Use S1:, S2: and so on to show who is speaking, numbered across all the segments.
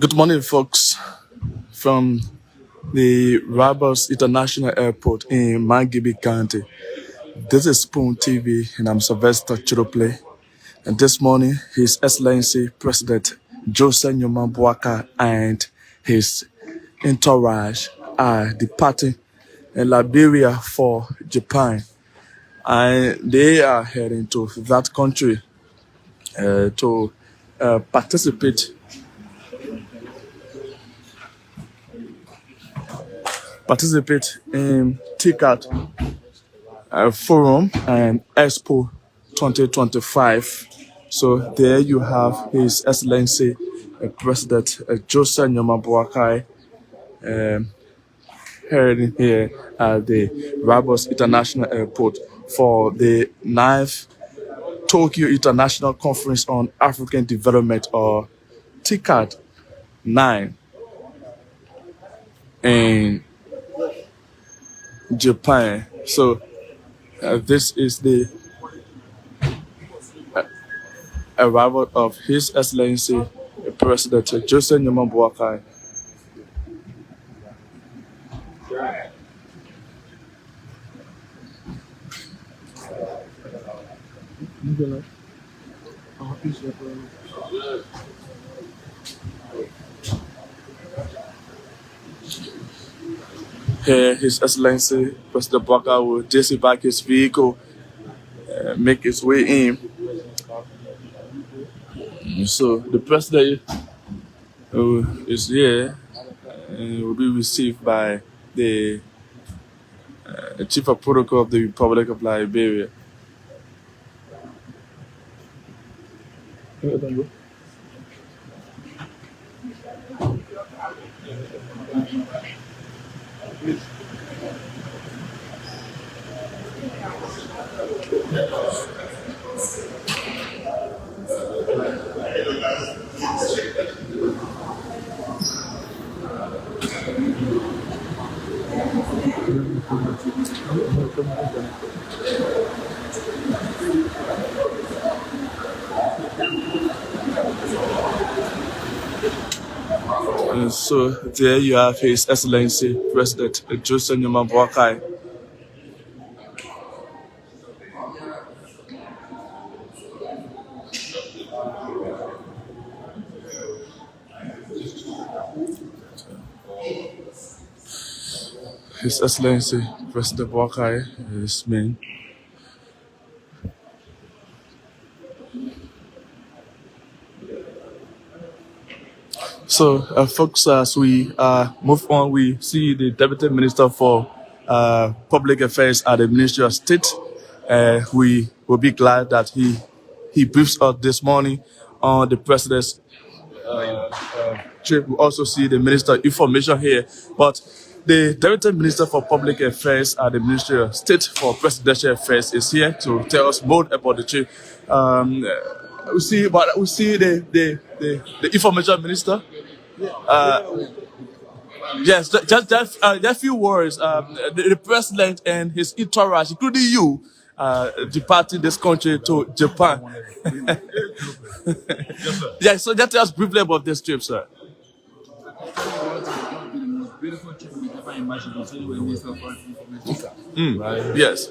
S1: Good morning, folks, from the Rabos International Airport in Mangibi County. This is Spoon TV, and I'm Sylvester Chirople. And this morning, His Excellency President Joseph Nyoman Boakai and his entourage are departing in Liberia for Japan. And they are heading to that country to participate in TICAD Forum and Expo 2025. So there you have His Excellency President Joseph Nyoman Boakai heading here at the Rabos International Airport for the 9th Tokyo International Conference on African Development, or TICAD-9 in Japan. So this is the arrival of His Excellency President Joseph Nyoman Boakai. Here, His Excellency President Boakai will disembark his vehicle, make his way in. So the president is here and will be received by the Chief of Protocol of the Republic of Liberia. And so there you have His Excellency President Joseph Nyoman Boakai. His Excellency President Boakai is me. So, folks, as we move on, we see the Deputy Minister for Public Affairs at the Ministry of State. We will be glad that he briefs us this morning on the President's trip. We also see the Minister of Information here, but the Deputy Minister for Public Affairs at the Ministry of State for Presidential Affairs is here to tell us more about the trip. We see the Information Minister. Yes, just a few words. The President and his entourage, including you, departing this country to Japan. Yes, so just tell us briefly about this trip, sir.
S2: Beautiful trip we never imagined until we were for
S3: right?
S2: Yes.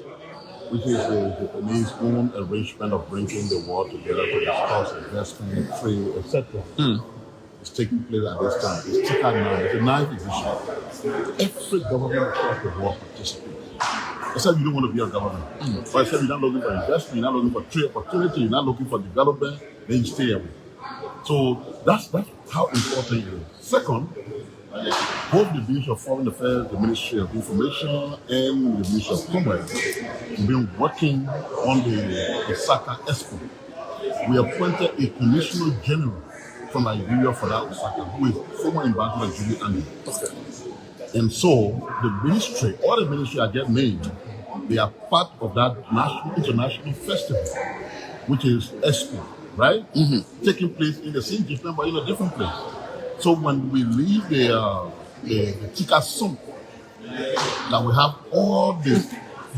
S3: Which is the Japanese own arrangement of bringing the world together to discuss investment, trade, etc. It's taking place at this time. It's TICAD-9. It's the 9th edition. Every government across the world participates. Except you don't want to be a government. Or except you're not looking for investment, you're not looking for trade opportunity, you're not looking for development, then you stay away. So that's how important it is. Second, both the Ministry of Foreign Affairs, the Ministry of Information, and the Ministry of Commerce have been working on the Osaka Expo. We appointed a Commissioner General from Liberia for that Osaka, who is former Ambassador Julie Annie. And so the ministry, all the ministry are getting named. They are part of that international festival, which is Expo, right? Taking place in the same Japan, but in a different place. So when we leave the TICAD summit, that we have all the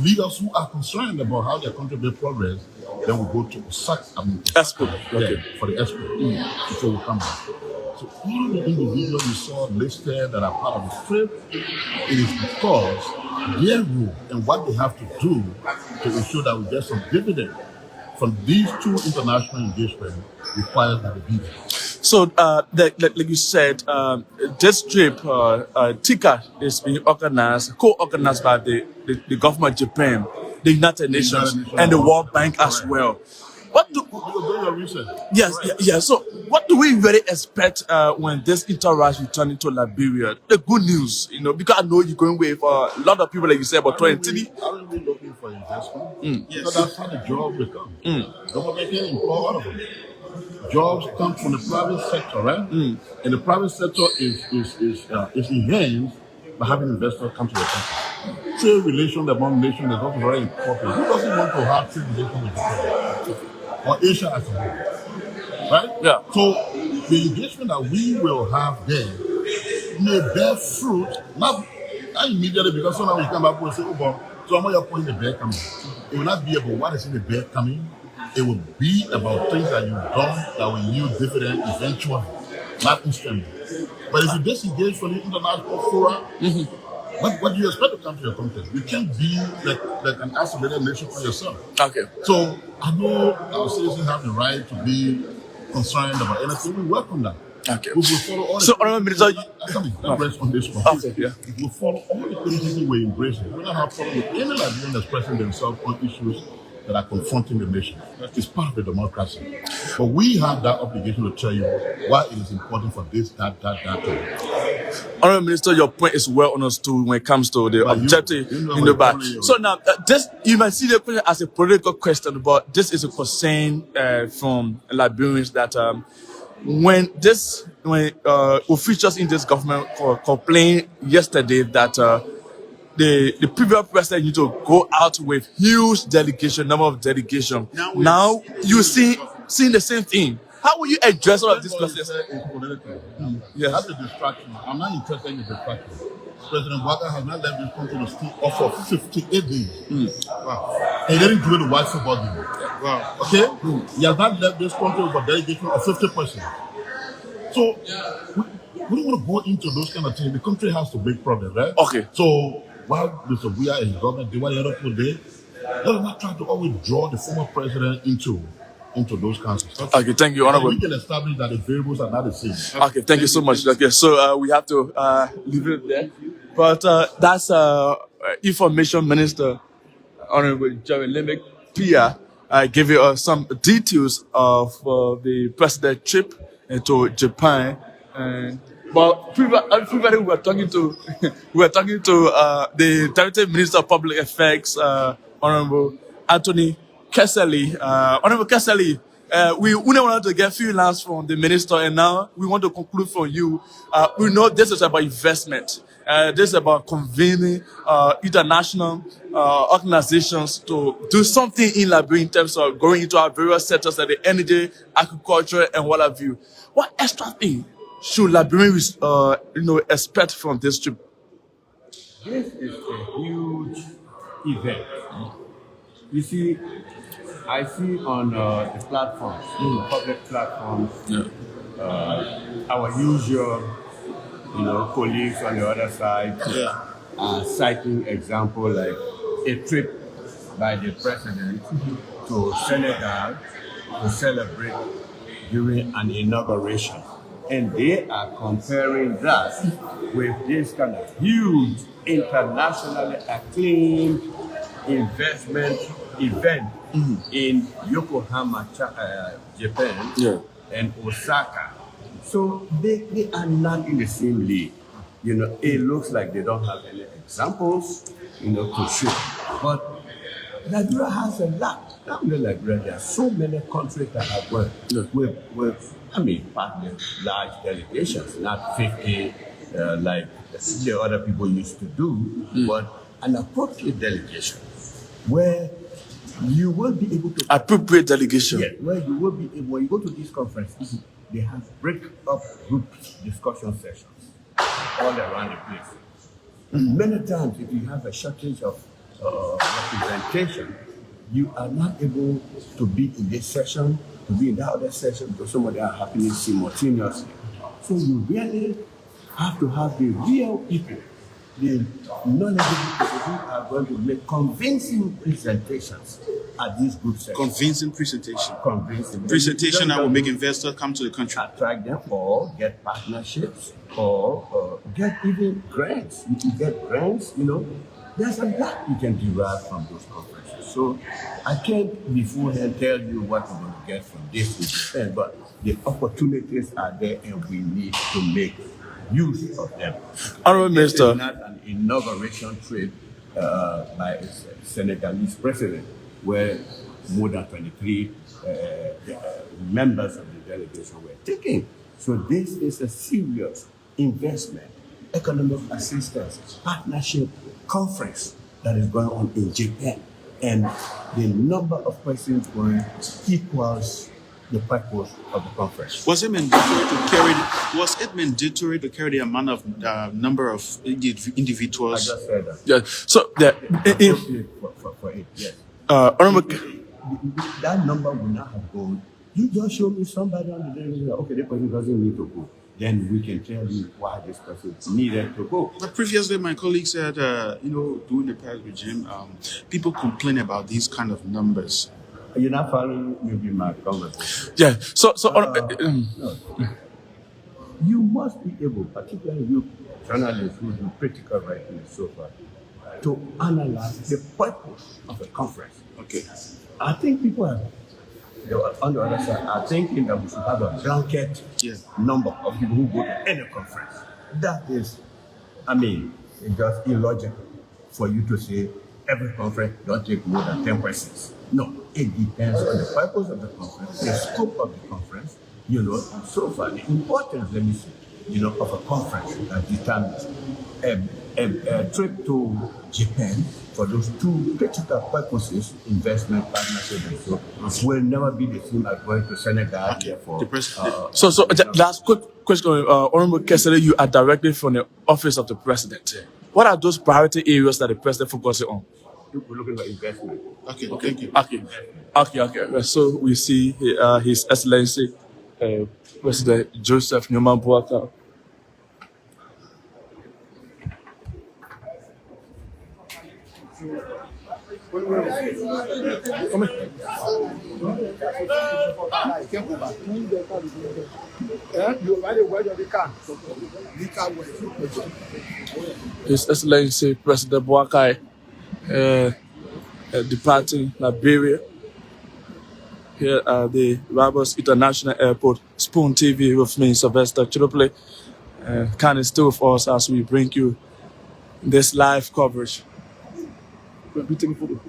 S3: leaders who are concerned about how their country will progress, then we go to Osaka,
S1: Expo,
S3: for the Expo, before we come back. So all the individuals you saw listed that are part of the trip, it is because their role and what they have to do to ensure that we get some dividend from these two international engagements requires that they be there.
S1: So, like you said, this trip, TICAD is being organized, co-organized by the government of Japan, the United Nations, and the World Bank as well. What do So, what do we really expect when this interaction return into Liberia? The good news, because I know you're going with a lot of people, like you said, about 23.
S3: Are we looking for investment? Yes. So that's how the jobs will come. Government can employ all of them. Jobs come from the private sector, right? And the private sector is enhanced by having investors come to the country. Trade relations among nations is also very important. Who doesn't want to have trade relations with Japan or Asia as a whole, right?
S1: Yeah.
S3: So the engagement that we will have there may bear fruit, not immediately, because sometimes we come back and say, oh, but so I'm not pointing the bear coming. It will not be about what is in the bear coming. It will be about things that you've done that will yield dividend eventually, not instantly. But if you disengage from the international fora, what do you expect to come to your country? You can't be like an isolated nation for yourself.
S1: Okay.
S3: So I know our citizens have the right to be concerned about anything. We welcome that.
S1: Okay.
S3: We will follow all
S1: so, Honorable Minister,
S3: rest on this one.
S1: Okay, yeah.
S3: We will follow all the criticism we embrace it. We don't have problem with any Liberian expressing themselves on issues that are confronting the nation. It's part of the democracy. But we have that obligation to tell you why it is important for this, that.
S1: Honorable Minister, your point is well understood when it comes to the objective in the back. So now, this you might see the question as a political question, but this is a concern from Liberians that when officials in this government complained yesterday that the previous president need to go out with huge number of delegation. Now you seeing the same thing. How will you address all of these questions?
S3: Yes. That's a distraction. I'm not interested in the distraction. President Boakai has not left this country to stay off for 58 days. Wow. And he didn't do the white football game. Wow. Okay? He has not left this country for delegation of 50%. So we don't want to go into those kind of things. The country has to make progress, right?
S1: Okay.
S3: So while Mr. Buya and his government did what the other people did, let us not try to always draw the former president into those kinds of stuff.
S1: Okay, thank you, Honorable.
S3: We can establish that the variables are not the same.
S1: Okay, thank you so much. Okay, so we have to leave it there. But that's Information Minister, Honorable Jerry Limerick Pia, gave you some details of the president trip to Japan. But previously we were talking to the Director Minister of Public Affairs, Honorable Anthony Kesseley. Honorable Kesseley, we wanted to get a few lines from the minister, and now we want to conclude from you. We know this is about investment. This is about convening international organizations to do something in Liberia in terms of going into our various sectors like the energy, agriculture, and what have you. What extra thing should Liberians expect from this trip?
S4: This is a huge event. You see, I see on the platforms, public platforms, our usual, colleagues on the other side are citing example like a trip by the president to Senegal to celebrate during an inauguration. And they are comparing that with this kind of huge, internationally acclaimed investment event in Yokohama, Japan, and Osaka. So they are not in the same league. It looks like they don't have any examples, to show. But Liberia has a lot. Not only Liberia, there are so many countries that have worked with partly large delegations, not 50 like the other people used to do, but an appropriate delegation where you will be able to...
S1: Appropriate delegation.
S4: Yeah, where you will be able, when you go to these conferences, they have break-up group discussion sessions all around the place. Many times, if you have a shortage of representation, you are not able to be in this session, to be in that other session, because some of them are happening simultaneously. So you really have to have the real people, the knowledgeable people who are going to make convincing presentations at these group sessions.
S5: Convincing presentation.
S4: Convincing.
S5: Presentation that will make investors come to the country.
S4: Attract them or get partnerships or get even grants. You can get grants, There's a lot you can derive from those conferences. So I can't beforehand tell you what we're going to get from this, but the opportunities are there and we need to make use of them.
S1: Honorable
S4: This
S1: Minister.
S4: is not an inauguration trip by a Senegalese president where more than 23 members of the delegation were taking. So this is a serious investment, economic assistance, partnership conference that is going on in Japan. And the number of persons going equals the purpose of the conference.
S5: Was it mandatory to carry the amount of number of
S4: I
S5: individuals?
S4: just said that.
S1: Yeah. So
S4: Appropriate for it, yes.
S1: Honorable.
S4: That number will not have gone. You just show me somebody on the delegation. Okay, that person doesn't need to go. Then we can tell you why this person needed to go.
S5: But previously, my colleague said, during the past regime, people complain about these kind of numbers.
S4: You're not following maybe my conversation.
S1: Yeah. So
S4: No. You must be able, particularly you journalists who do critical writing so far, to analyze the purpose of a conference.
S5: Okay.
S4: I think people are, on the other side, are thinking that we should have a blanket number of people who go to any conference. That is, it's just illogical for you to say every conference don't take more than 10 persons. No, it depends on the purpose of the conference, the scope of the conference, and so far the importance, let me say, of a conference that determines a trip to Japan for those two critical purposes, investment, partnership, and so will never be the same as going to Senegal.
S1: So last quick question, Honorable Kessler, you are directly from the office of the president. What are those priority areas that the president focuses on?
S4: We're looking at investment.
S5: Okay, thank you.
S1: Okay. So we see His Excellency President Joseph Newman Boakai. His Excellency President Boakai departing Liberia. Here at the Rabos International Airport, Spoon TV with me, Sylvester Chirople. Can stay with us as we bring you this live coverage. We'll be taking photo.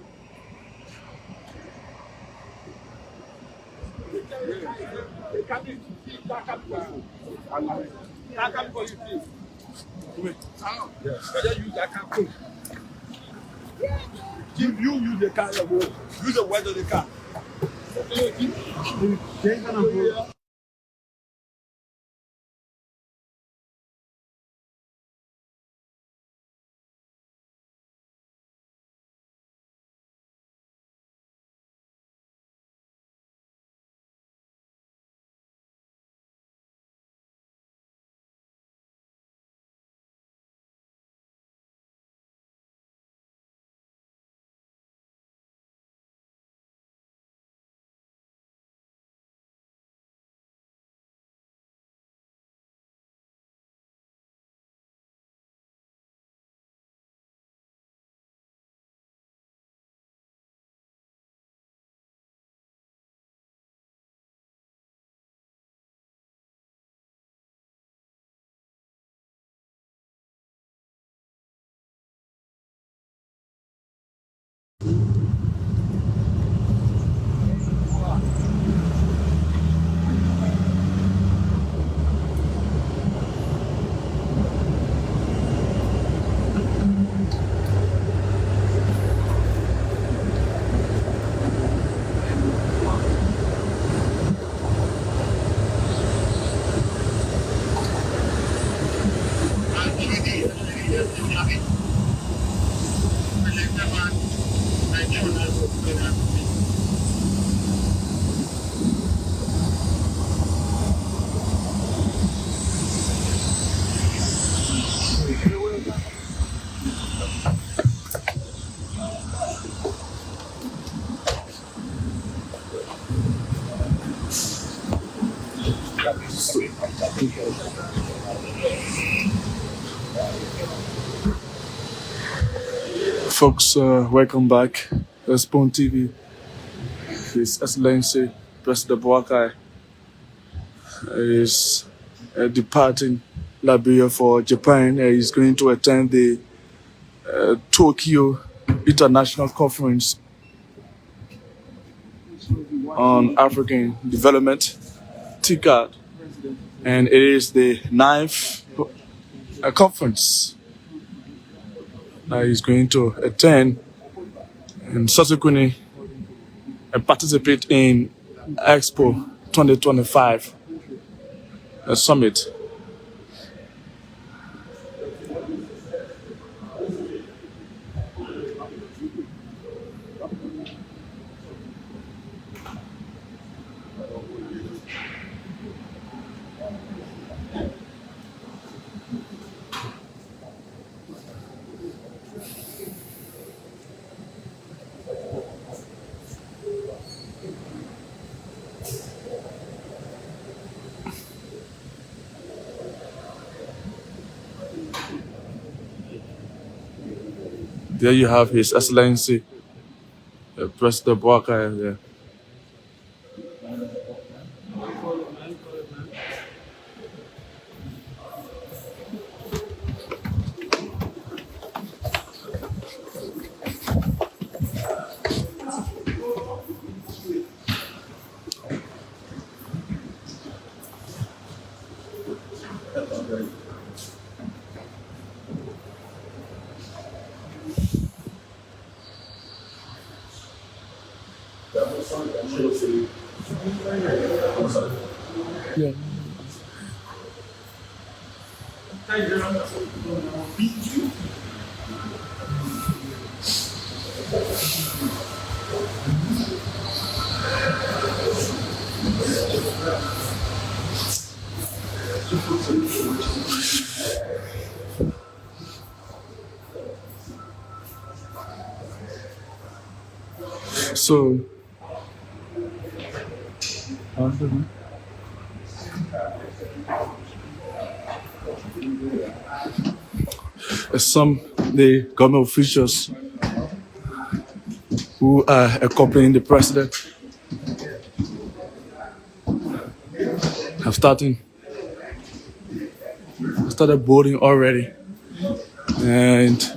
S2: If you use the car, use the word of the car.
S1: Folks, welcome back. Spoon TV. His Excellency President Boakai is departing Liberia for Japan. He's going to attend the Tokyo International Conference on African Development, TICAD, and it is the ninth conference that he's going to attend and subsequently participate in Expo 2025 summit. There you have His Excellency President Boakai there. Yeah. So, some the government officials who are accompanying the president have started boarding already, and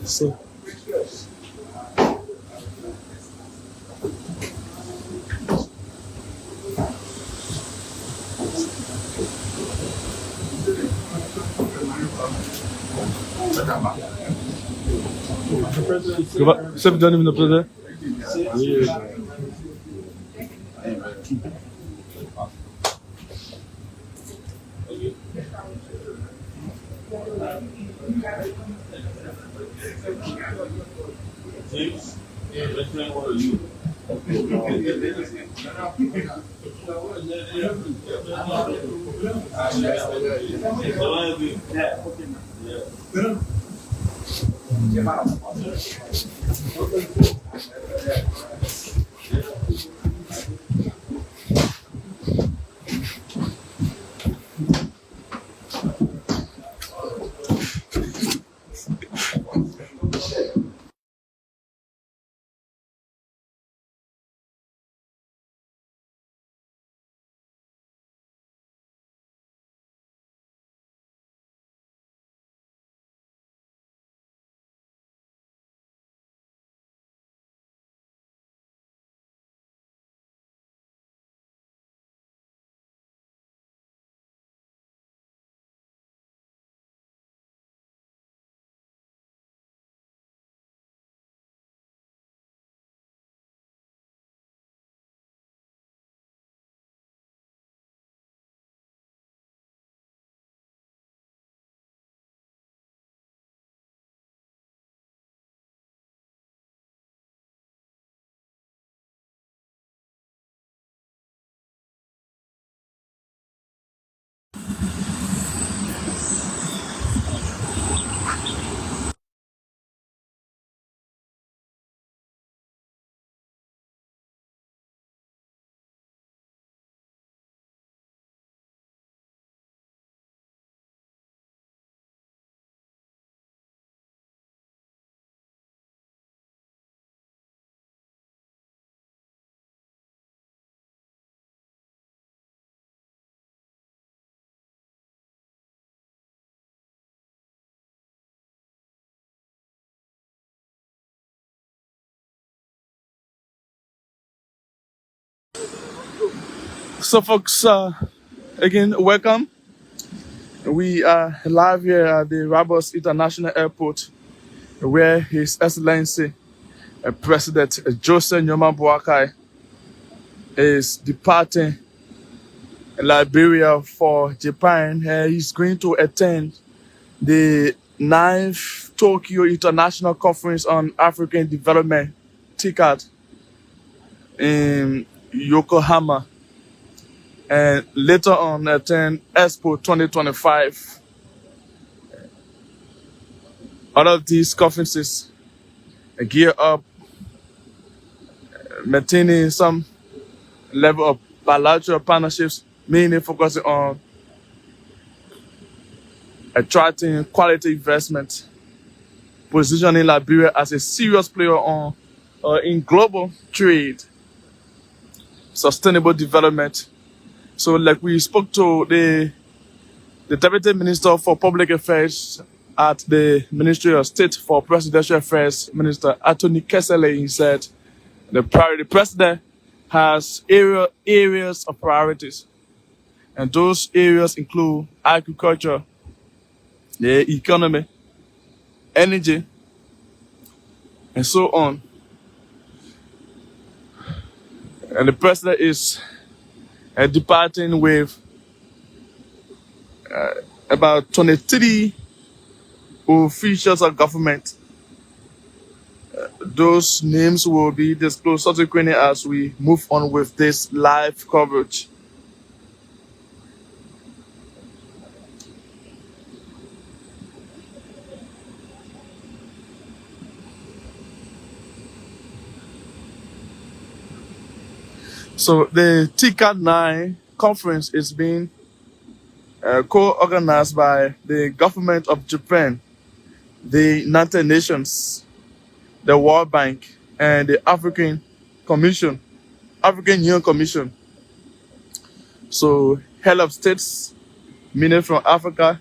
S1: so. Você me dá o nome So, folks, again, welcome. We are live here at the Rabos International Airport, where His Excellency President Joseph Nyoma Boakai is departing Liberia for Japan. He's going to attend the 9th Tokyo International Conference on African Development, TICAD, in Yokohama, and later on attend Expo 2025. All of these conferences gear up, maintaining some level of bilateral partnerships, mainly focusing on attracting quality investment, positioning Liberia as a serious player in global trade, sustainable development. So, like we spoke to the Deputy Minister for Public Affairs at the Ministry of State for Presidential Affairs, Minister Anthony Kesele, he said the president has areas of priorities, and those areas include agriculture, the economy, energy, and so on. And the president is departing with about 23 officials of government. Those names will be disclosed subsequently as we move on with this live coverage. So the TICAD-9 conference is being co-organized by the government of Japan, the United Nations, the World Bank, and the African Union Commission. So head of states, meaning from Africa,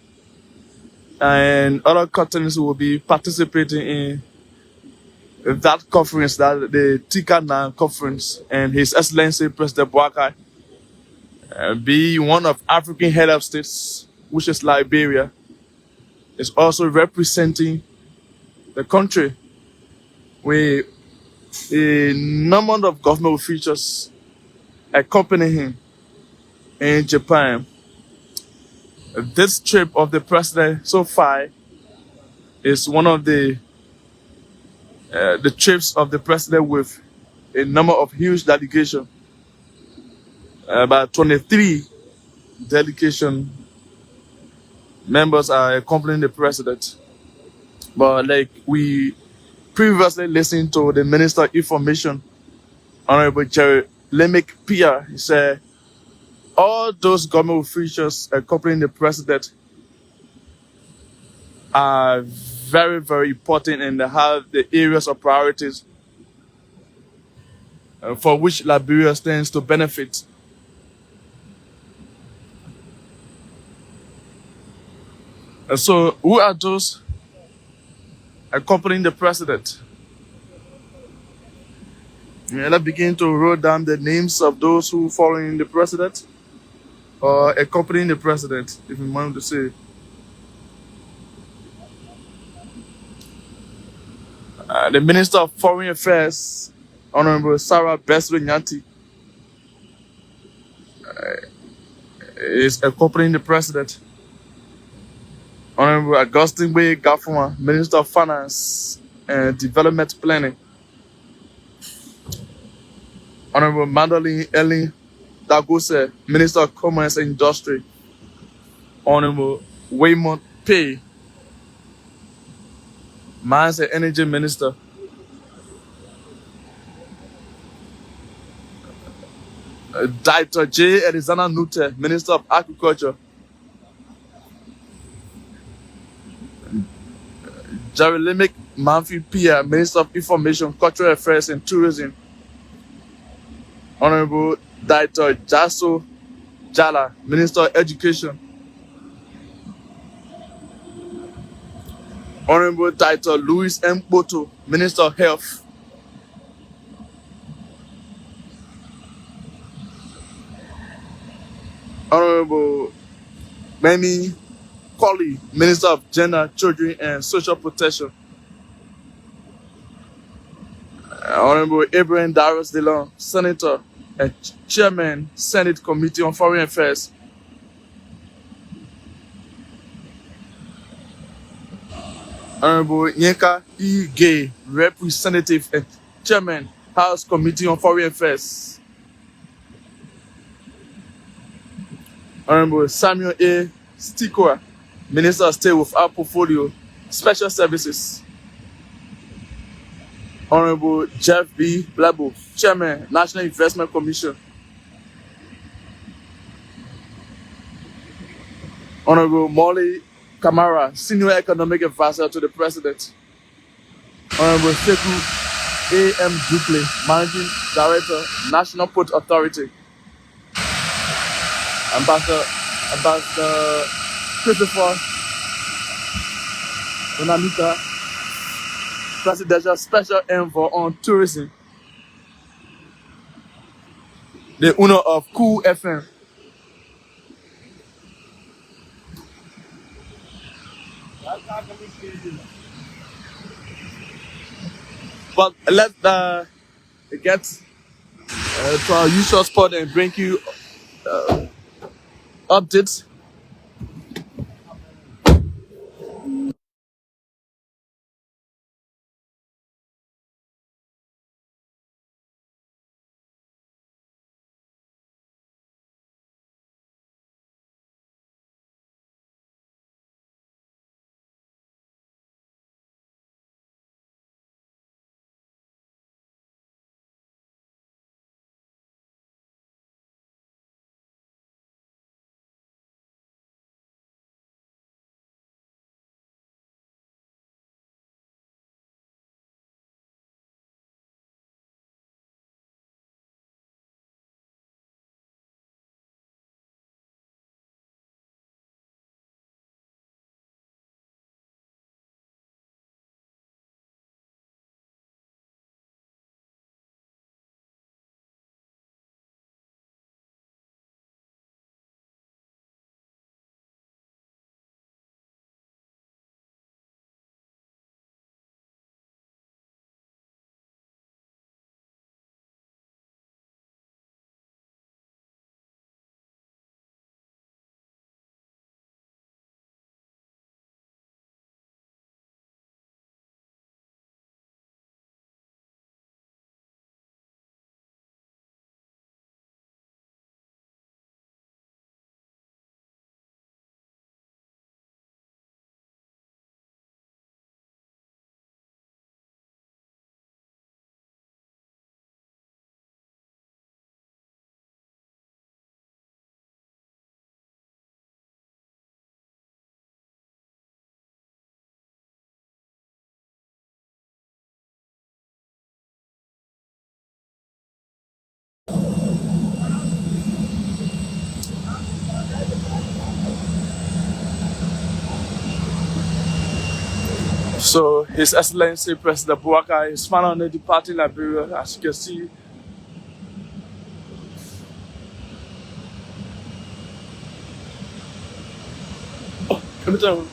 S1: and other continents will be participating in that conference, that the TICAD-9 conference, and His Excellency President Boakai be one of African head of states, which is Liberia, is also representing the country with a number of government officials accompanying him in Japan. This trip of the president so far is one of the trips of the president with a number of huge delegation. About 23 delegation members are accompanying the president. But like we previously listened to the Minister of Information, Honorable Jerry Lemick Pia, he said all those government officials accompanying the president are very, very important, and they have the areas of priorities for which Liberia stands to benefit. And so, who are those accompanying the president? Let's begin to write down the names of those who following the president or accompanying the president, if you want to say. The Minister of Foreign Affairs, Honorable Sarah Besro Nyanti, is accompanying the president. Honorable Augustine Way Gafuma, Minister of Finance and Development Planning. Honorable Madeline Ellen Dagose, Minister of Commerce and Industry. Honorable Waymond Pay, Mines and Energy Minister. Dr. J. Elizana Nute, Minister of Agriculture. Jerry Lemick Manfi Pia, Minister of Information, Cultural Affairs and Tourism. Honorable Dr. Jaso Jala, Minister of Education. Honorable Dr. Louis M. Boto, Minister of Health. Honorable Benny Colley, Minister of Gender, Children and Social Protection. Honorable Abraham Darius DeLong, Senator and Chairman, Senate Committee on Foreign Affairs. Honorable Yinka E. Gay, Representative and Chairman, House Committee on Foreign Affairs. Honorable Samuel A. Stikwa, Minister of State with our portfolio, Special Services. Honorable Jeff B. Blabo, Chairman, National Investment Commission. Honorable Molly Kamara, Senior Economic Advisor to the President. Honorable Sekou A.M. Duple, Managing Director, National Port Authority. Ambassador Christopher Onamika, Presidential Special Envoy on Tourism. The owner of Cool FM. But let's get to our usual spot and bring you updates. So, His Excellency President Boakai is finally departing Liberia, as you can see. Let me tell you.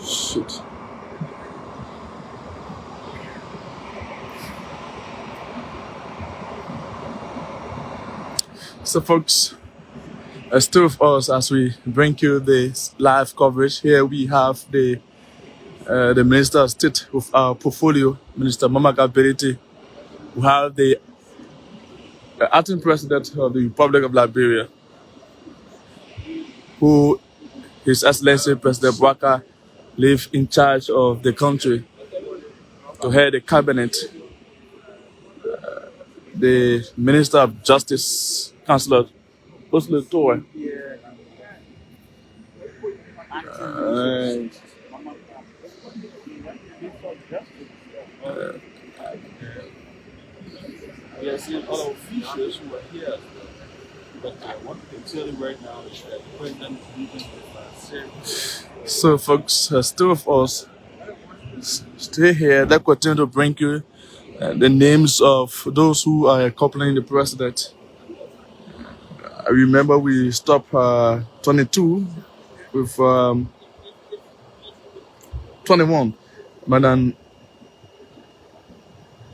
S1: Shit. So, folks, still with us as we bring you this live coverage. Here we have the Minister of State with our portfolio, Minister Mamaka Beriti. We have the acting president of the Republic of Liberia, who His Excellency President Boakai leave in charge of the country to head the cabinet. The Minister of Justice, Councillor Oslo Tower.
S2: We are seeing other officials who are here. But what we can tell you right now is that the president is leaving with
S1: So, folks, still with us. Stay here. Let's continue to bring you the names of those who are accompanying the president. I remember we stopped 22 with 21. But then,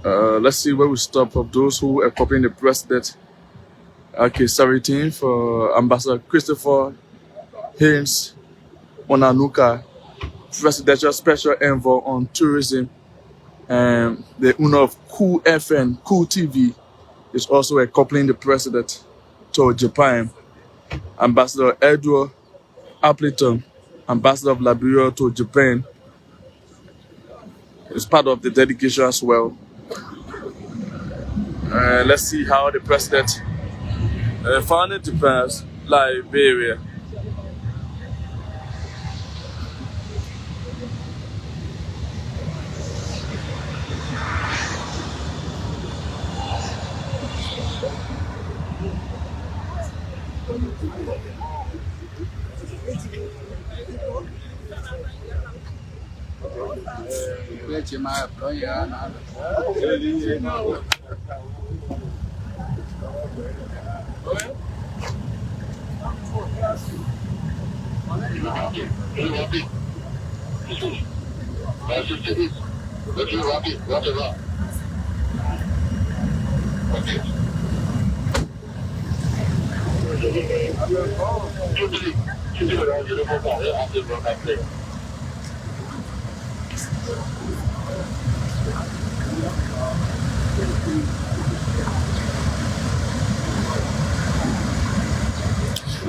S1: let's see where we stop of those who accompany the president. Okay, sorry, team, for Ambassador Christopher Haynes Onanuka, Presidential Special Envoy on Tourism, and the owner of Cool FM, Cool TV, is also accompanying the president to Japan. Ambassador Edward Appleton, Ambassador of Liberia to Japan, is part of the delegation as well. Let's see how the president founded Japan's Liberia.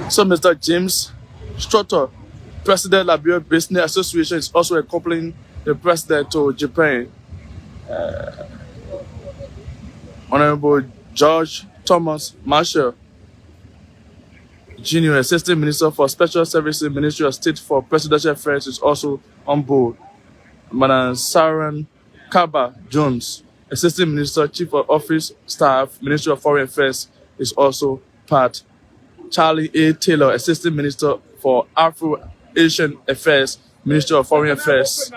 S1: So Mr. James Strutter, President Liberia Business Association, is also accompanying the president to Japan. Honorable George Thomas Marshall, Junior Assistant Minister for Special Services, Ministry of State for Presidential Affairs, is also on board. Madam Sharon Kaba Jones, Assistant Minister, Chief of Office Staff, Ministry of Foreign Affairs, is also part. Charlie A. Taylor, Assistant Minister for Afro-Asian Affairs, Ministry of Foreign Affairs,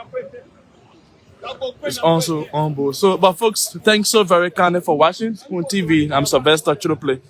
S1: is also on board. So, but folks, thanks so very kindly for watching Spoon TV. I'm Sylvester Churuple.